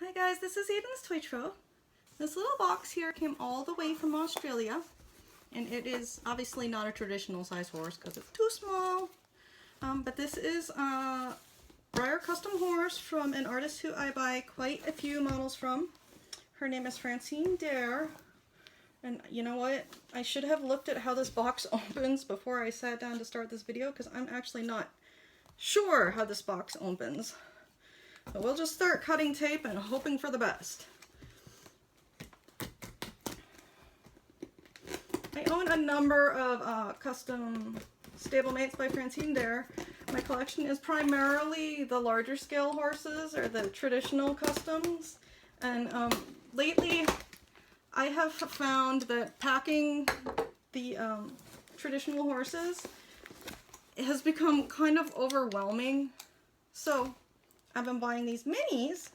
Hi guys, this is Aidan's Toy Trove. This little box here came all the way from Australia, and it is obviously not a traditional size horse because it's too small. But this is a Breyer Custom Horse from an artist who I buy quite a few models from. Her name is Franceyn Dare. And you know what? I should have looked at how this box opens before I sat down to start this video because I'm actually not sure how this box opens. So we'll just start cutting tape and hoping for the best. I own a number of custom stablemates by Franceyn Dare. My collection is primarily the larger scale horses or the traditional customs. And lately I have found that packing the traditional horses has become kind of overwhelming. So I've been buying these minis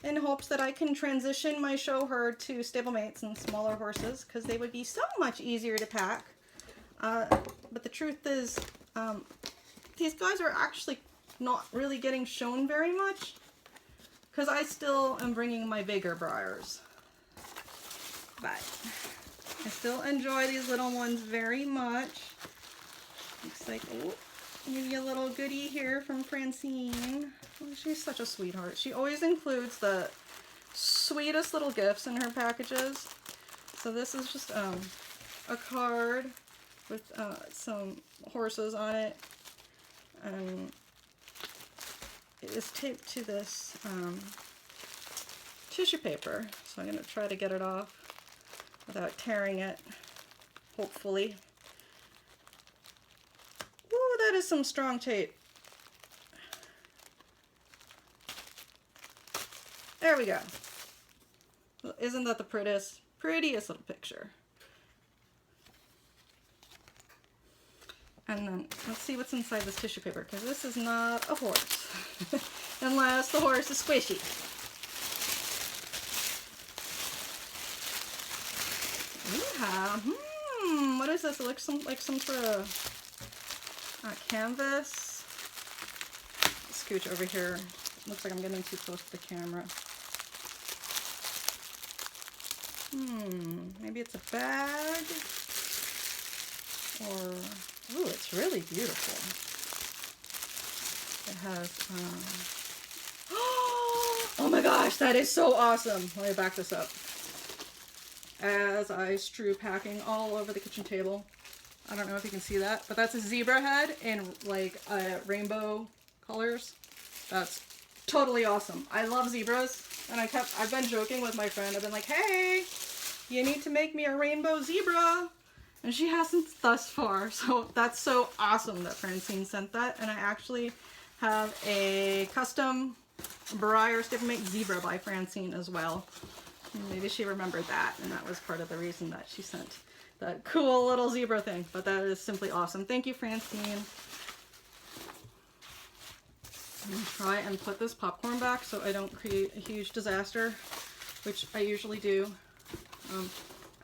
in hopes that I can transition my show herd to stablemates and smaller horses because they would be so much easier to pack. But the truth is, these guys are actually not really getting shown very much because I still am bringing my bigger Breyers. But I still enjoy these little ones very much. Looks like, oh, maybe a little goodie here from Francine. Oh, she's such a sweetheart. She always includes the sweetest little gifts in her packages. So this is just a card with some horses on it. And it is taped to this tissue paper. So I'm going to try to get it off without tearing it, hopefully. Ooh, that is some strong tape. There we go. Well, isn't that the prettiest little picture? And then let's see what's inside this tissue paper, because this is not a horse, unless the horse is squishy. Yeah, what is this? It looks like some sort of canvas. Scooch over here. Looks like I'm getting too close to the camera. Maybe it's a bag, or, ooh, it's really beautiful. It has, oh my gosh, that is so awesome. Let me back this up. As I strew packing all over the kitchen table. I don't know if you can see that, but that's a zebra head in like rainbow colors. That's totally awesome. I love zebras, and I've been joking with my friend. I've been like, hey, you need to make me a rainbow zebra, and she hasn't thus far. So that's so awesome that Francine sent that, and I actually have a custom Breyer Stablemate zebra by Francine as well. Maybe she remembered that, and that was part of the reason that she sent that cool little zebra thing. But that is simply awesome. Thank you, Francine. I'm going to try and put this popcorn back so I don't create a huge disaster, which I usually do.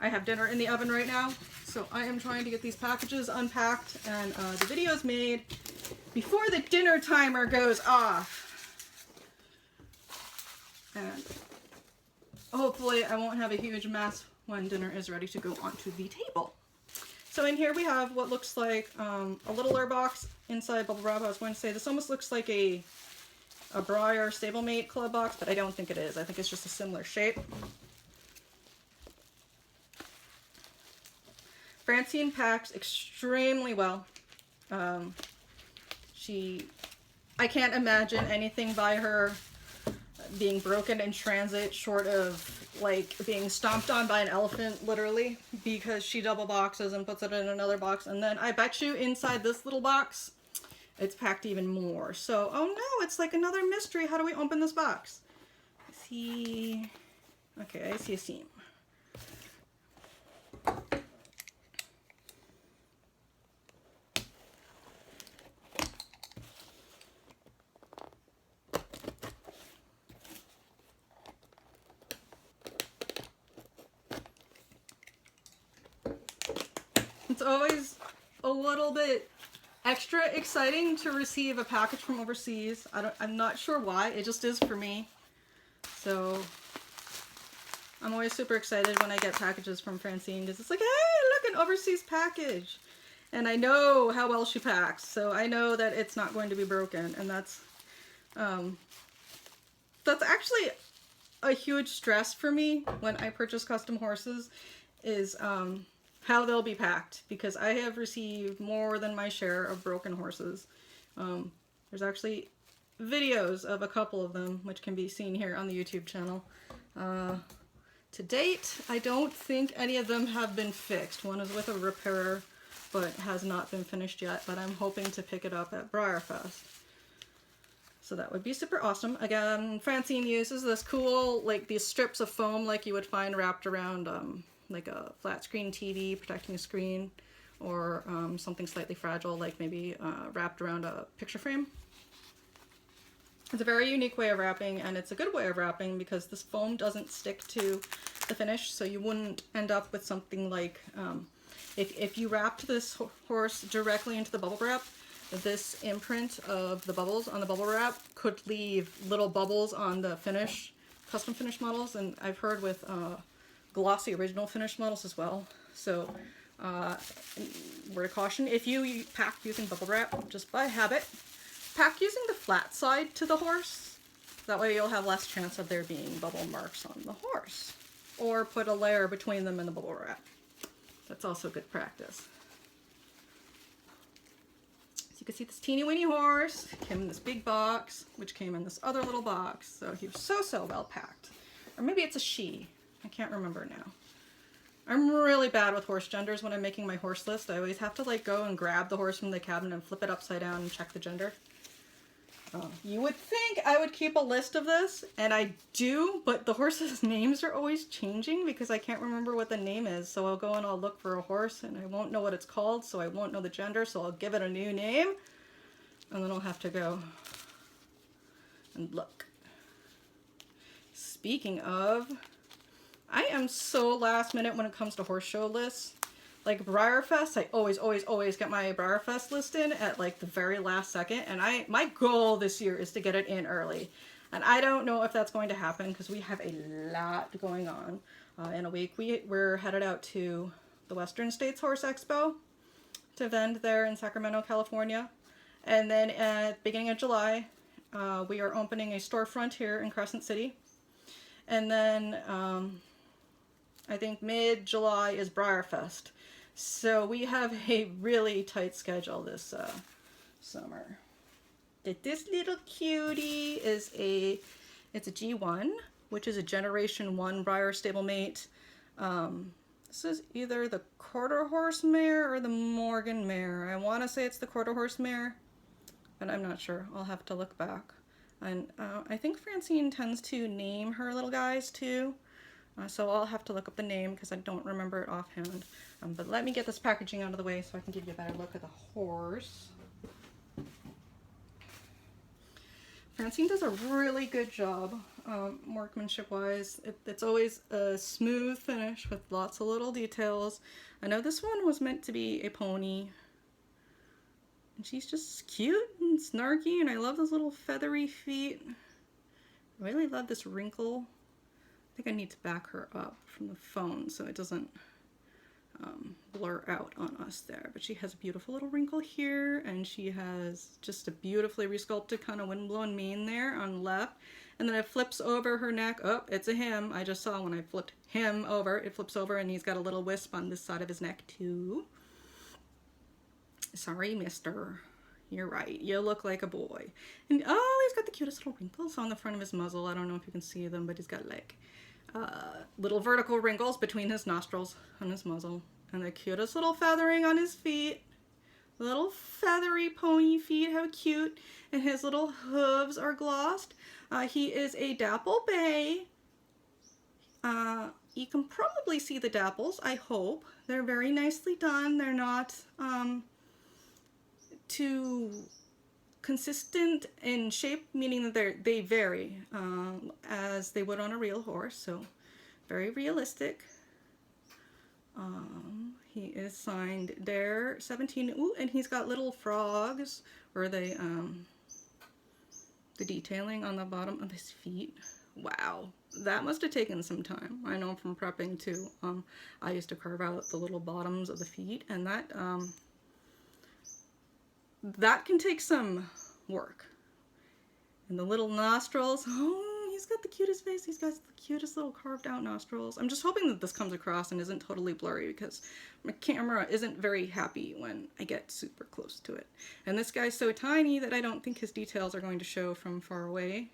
I have dinner in the oven right now, so I am trying to get these packages unpacked and the videos made before the dinner timer goes off. And hopefully I won't have a huge mess when dinner is ready to go onto the table. So in here we have what looks like a littler box inside bubble wrap. I was going to say this almost looks like a Breyer Stablemate club box, but I don't think it is. I think it's just a similar shape. Francine packs extremely well. I can't imagine anything by her being broken in transit short of like being stomped on by an elephant, literally, because she double boxes and puts it in another box, and then I bet you inside this little box it's packed even more. So, oh no, it's like another mystery. How do we open this box? See, okay, I see a seam. It's always a little bit extra exciting to receive a package from overseas. I'm not sure why, it just is for me. So I'm always super excited when I get packages from Franceyn because it's like, hey, look, an overseas package. And I know how well she packs, so I know that it's not going to be broken. And that's actually a huge stress for me when I purchase custom horses is how they'll be packed, because I have received more than my share of broken horses. There's actually videos of a couple of them, which can be seen here on the YouTube channel. To date, I don't think any of them have been fixed. One is with a repairer, but has not been finished yet, but I'm hoping to pick it up at Breyer Fest. So that would be super awesome. Again, Franceyn uses this cool, like these strips of foam like you would find wrapped around like a flat screen TV protecting a screen, or something slightly fragile like maybe wrapped around a picture frame. It's a very unique way of wrapping, and it's a good way of wrapping because this foam doesn't stick to the finish, so you wouldn't end up with something like, if you wrapped this horse directly into the bubble wrap, this imprint of the bubbles on the bubble wrap could leave little bubbles on the finish, custom finish models, and I've heard with glossy original finish models as well. So word of caution, if you pack using bubble wrap, just by habit, pack using the flat side to the horse. That way you'll have less chance of there being bubble marks on the horse. Or put a layer between them in the bubble wrap. That's also good practice. So you can see this teeny weeny horse came in this big box, which came in this other little box. So he was so well packed. Or maybe it's a she. I can't remember now. I'm really bad with horse genders when I'm making my horse list. I always have to like go and grab the horse from the cabinet and flip it upside down and check the gender. You would think I would keep a list of this, and I do, but the horses' names are always changing because I can't remember what the name is. So I'll go and I'll look for a horse and I won't know what it's called, so I won't know the gender, so I'll give it a new name, and then I'll have to go and look. Speaking of, I am so last minute when it comes to horse show lists. Like Breyer Fest, I always get my Breyer Fest list in at like the very last second, and my goal this year is to get it in early. And I don't know if that's going to happen because we have a lot going on. In a week, we're headed out to the Western States Horse Expo to vend there in Sacramento, California. And then at the beginning of July, we are opening a storefront here in Crescent City. And then I think mid-July is Breyer Fest. So we have a really tight schedule this summer. This little cutie is it's a G1, which is a Generation 1 Breyer stablemate. This is either the quarter horse mare or the Morgan mare. I want to say it's the quarter horse mare, but I'm not sure. I'll have to look back. And I think Franceyn tends to name her little guys too. So I'll have to look up the name because I don't remember it offhand. But let me get this packaging out of the way so I can give you a better look at the horse. Franceyn does a really good job workmanship-wise. It's always a smooth finish with lots of little details. I know this one was meant to be a pony. And she's just cute and snarky, and I love those little feathery feet. I really love this wrinkle. I think I need to back her up from the phone so it doesn't blur out on us there. But she has a beautiful little wrinkle here, and she has just a beautifully resculpted kind of windblown mane there on the left. And then it flips over her neck. Oh, it's a him. I just saw when I flipped him over, it flips over and he's got a little wisp on this side of his neck too. Sorry, mister. You're right. You look like a boy. And oh, he's got the cutest little wrinkles on the front of his muzzle. I don't know if you can see them, but he's got like little vertical wrinkles between his nostrils on his muzzle. And the cutest little feathering on his feet. Little feathery pony feet. How cute. And his little hooves are glossed. He is a dapple bay. You can probably see the dapples, I hope. They're very nicely done. They're not too consistent in shape, meaning that they vary as they would on a real horse, so very realistic. He is signed Dare 17. Ooh, and he's got little frogs, or the detailing on the bottom of his feet, Wow, that must have taken some time. I know from prepping too. I used to carve out the little bottoms of the feet, and that can take some work. And the little nostrils, oh, he's got the cutest face. He's got the cutest little carved out nostrils. I'm just hoping that this comes across and isn't totally blurry, because my camera isn't very happy when I get super close to it. And this guy's so tiny that I don't think his details are going to show from far away.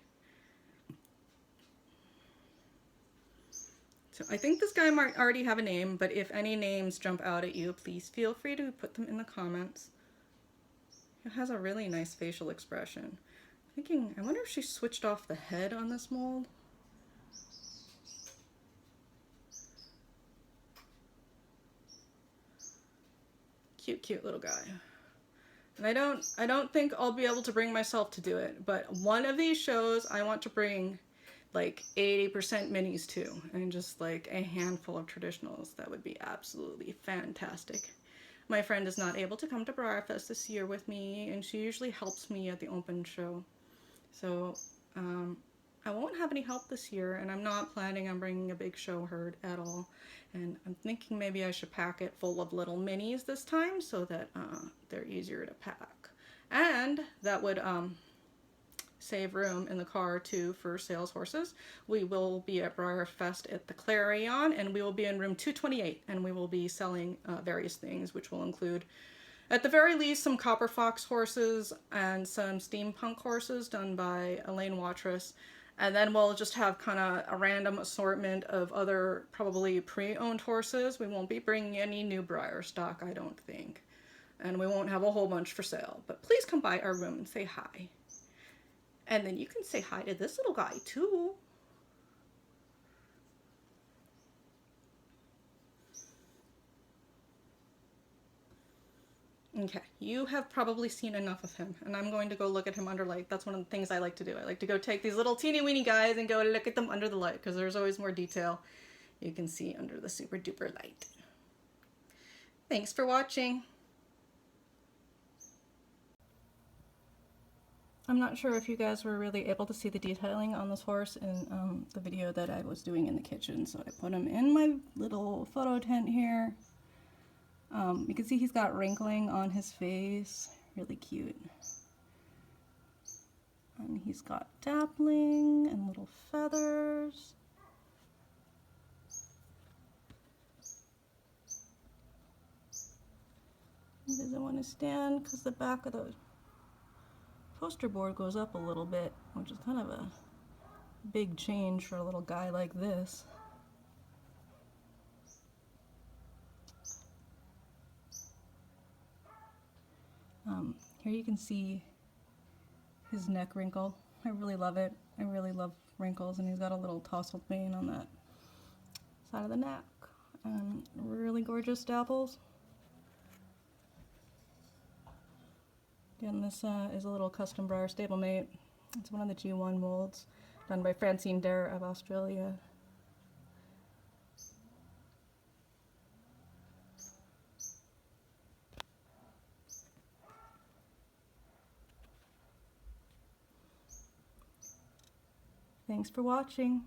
So I think this guy might already have a name, but if any names jump out at you, please feel free to put them in the comments. It has a really nice facial expression. Thinking, I wonder if she switched off the head on this mold. Cute, cute little guy. And I don't think I'll be able to bring myself to do it, but one of these shows I want to bring like 80% minis too, and just like a handful of traditionals. That would be absolutely fantastic. My friend is not able to come to Breyer Fest this year with me, and she usually helps me at the open show. So I won't have any help this year, and I'm not planning on bringing a big show herd at all. And I'm thinking maybe I should pack it full of little minis this time, so that they're easier to pack. And that would save room in the car too for sales horses. We will be at Breyer Fest at the Clarion, and we will be in room 228, and we will be selling various things, which will include, at the very least, some Copper Fox horses and some steampunk horses done by Elaine Watrous. And then we'll just have kind of a random assortment of other probably pre-owned horses. We won't be bringing any new Breyer stock, I don't think. And we won't have a whole bunch for sale. But please come by our room and say hi. And then you can say hi to this little guy too. Okay, you have probably seen enough of him, and I'm going to go look at him under light. That's one of the things I like to do. I like to go take these little teeny weeny guys and go look at them under the light, because there's always more detail you can see under the super duper light. Thanks for watching. I'm not sure if you guys were really able to see the detailing on this horse in the video that I was doing in the kitchen, so I put him in my little photo tent here. You can see he's got wrinkling on his face, really cute. And he's got dappling and little feathers. He doesn't want to stand because the back of the poster board goes up a little bit, which is kind of a big change for a little guy like this. Here you can see his neck wrinkle. I really love it. I really love wrinkles, and he's got a little tousled mane on that side of the neck. And really gorgeous dapples. Again, this is a little custom Breyer stablemate. It's one of the G1 molds done by Franceyn Dare of Austrailia. Thanks for watching.